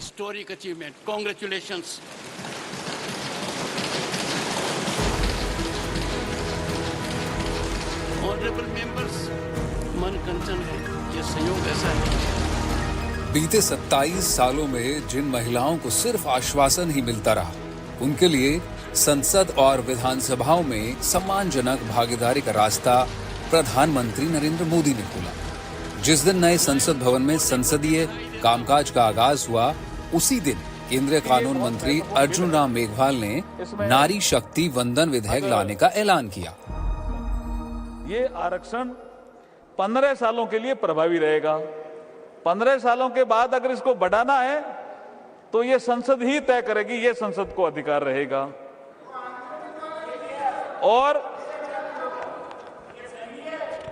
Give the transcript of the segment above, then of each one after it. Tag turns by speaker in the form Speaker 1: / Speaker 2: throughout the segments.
Speaker 1: historic achievement. Congratulations. Honorable members, मन कंचन है, ये संयोग ऐसा है।
Speaker 2: बीते 27 सालों में जिन महिलाओं को सिर्फ आश्वासन ही मिलता रहा, उनके लिए संसद और विधानसभाओं में सम्मानजनक भागीदारी का रास्ता प्रधानमंत्री नरेंद्र मोदी ने खोला। जिस दिन नए संसद भवन में संसदीय कामकाज का आगाज हुआ, उसी दिन केंद्रीय कानून मंत्री अर्जुन राम मेघवाल ने नारी शक्ति वंदन विधेयक लाने का ऐलान किया।
Speaker 3: ये आरक्षण 15 सालों के लिए प्रभावी रहेगा। 15 सालों के बाद अगर इसको बढ़ाना है तो ये संसद ही तय करेगी, ये संसद को अधिकार रहेगा। और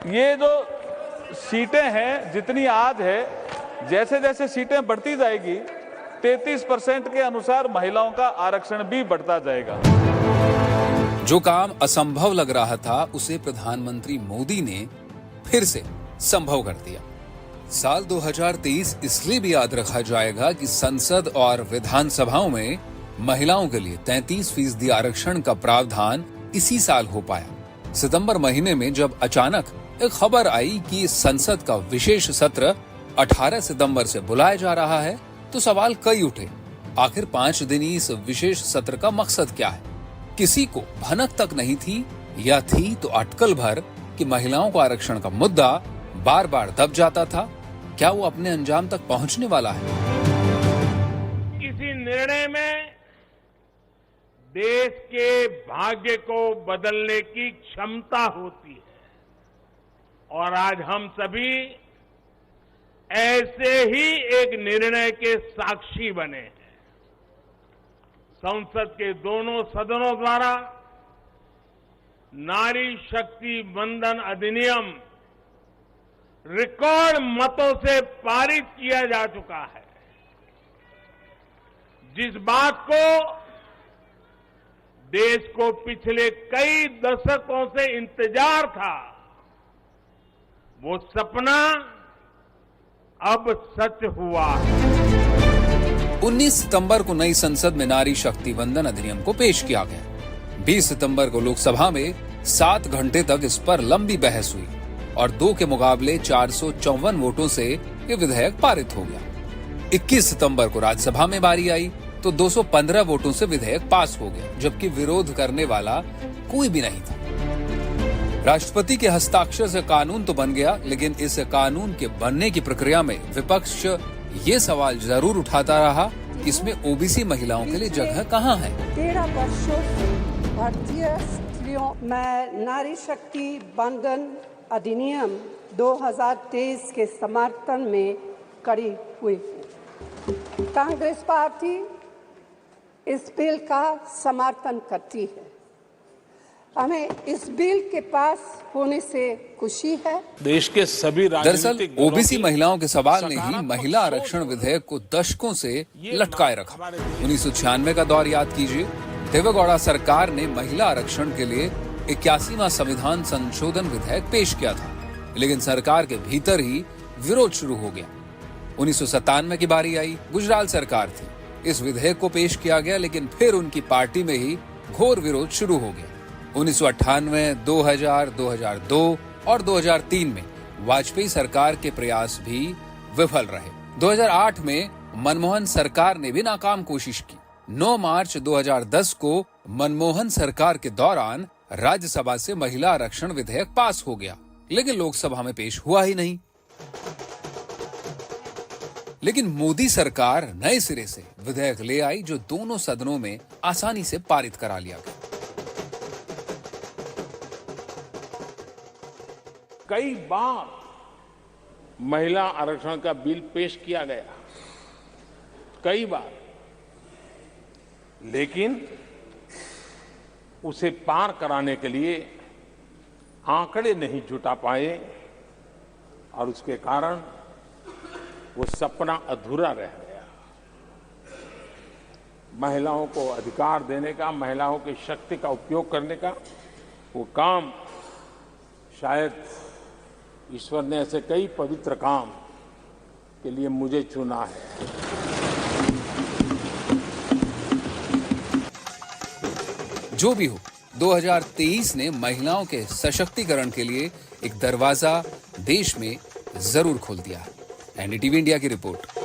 Speaker 3: ये जो सीटें हैं, जितनी आज है, जैसे जैसे सीटें बढ़ती जाएगी 33% के अनुसार महिलाओं का आरक्षण भी बढ़ता जाएगा।
Speaker 2: जो काम असंभव लग रहा था, उसे प्रधानमंत्री मोदी ने फिर से संभव कर दिया। साल 2023 इसलिए भी याद रखा जाएगा कि संसद और विधानसभाओं में महिलाओं के लिए 33% आरक्षण का प्रावधान इसी साल हो पाया। सितंबर महीने में जब अचानक एक खबर आई कि संसद का विशेष सत्र 18 सितंबर से बुलाया जा रहा है, तो सवाल कई उठे। आखिर 5 दिनी इस विशेष सत्र का मकसद क्या है? किसी को भनक तक नहीं थी, या थी तो अटकल भर कि महिलाओं को आरक्षण का मुद्दा बार बार दब जाता था। क्या वो अपने अंजाम तक पहुंचने वाला है?
Speaker 4: किसी निर्णय में देश के भाग्य को बदलने की क्षमता होती है, और आज हम सभी ऐसे ही एक निर्णय के साक्षी बने हैं। संसद के दोनों सदनों द्वारा नारी शक्ति वंदन अधिनियम रिकॉर्ड मतों से पारित किया जा चुका है। जिस बात को देश को पिछले कई दशकों से इंतजार था, वो सपना अब सच हुआ।
Speaker 2: 19 सितंबर को नई संसद में नारी शक्ति वंदन अधिनियम को पेश किया गया। 20 सितंबर को लोकसभा में 7 घंटे तक इस पर लंबी बहस हुई और 2 के मुकाबले 454 वोटों से ये विधेयक पारित हो गया। 21 सितंबर को राज्यसभा में बारी आई तो 215 वोटों से विधेयक पास हो गया, जबकि विरोध करने वाला कोई भी नहीं था। राष्ट्रपति के हस्ताक्षर से कानून तो बन गया, लेकिन इस कानून के बनने की प्रक्रिया में विपक्ष ये सवाल जरूर उठाता रहा कि इसमें ओबीसी महिलाओं के लिए जगह कहाँ है।
Speaker 5: 13 वर्षों से भारतीय स्त्रियों में नारी शक्ति वंदन अधिनियम 2023 के समर्थन में खड़ी हुई। कांग्रेस पार्टी इस बिल का समर्थन करती है। हमें इस बिल के पास होने से खुशी है।
Speaker 4: देश के सभी
Speaker 2: दरअसल ओबीसी महिलाओं के सवाल ने ही महिला आरक्षण विधेयक को दशकों से लटकाए रखा। 1996 का दौर याद कीजिए। देवेगौड़ा सरकार ने महिला आरक्षण के लिए 81वां संविधान संशोधन विधेयक पेश किया था, लेकिन सरकार के भीतर ही विरोध शुरू हो गया। 1997 की बारी आई, गुजराल सरकार थी। इस विधेयक को पेश किया गया, लेकिन फिर उनकी पार्टी में ही घोर विरोध शुरू हो गया। 1998, 2000, 2002 और 2003 में वाजपेयी सरकार के प्रयास भी विफल रहे। 2008 में मनमोहन सरकार ने भी नाकाम कोशिश की। 9 मार्च 2010 को मनमोहन सरकार के दौरान राज्यसभा से महिला आरक्षण विधेयक पास हो गया, लेकिन लोकसभा में पेश हुआ ही नहीं। लेकिन मोदी सरकार नए सिरे से विधेयक ले आई, जो दोनों सदनों में आसानी से पारित करा लिया गया।
Speaker 4: कई बार महिला आरक्षण का बिल पेश किया गया, कई बार, लेकिन उसे पार कराने के लिए आंकड़े नहीं जुटा पाए और उसके कारण वो सपना अधूरा रह गया। महिलाओं को अधिकार देने का, महिलाओं की शक्ति का उपयोग करने का वो काम शायद ईश्वर ने ऐसे कई पवित्र काम के लिए मुझे चुना है।
Speaker 2: जो भी हो, 2023 ने महिलाओं के सशक्तिकरण के लिए एक दरवाजा देश में जरूर खोल दिया है। एनडीटीवी इंडिया की रिपोर्ट।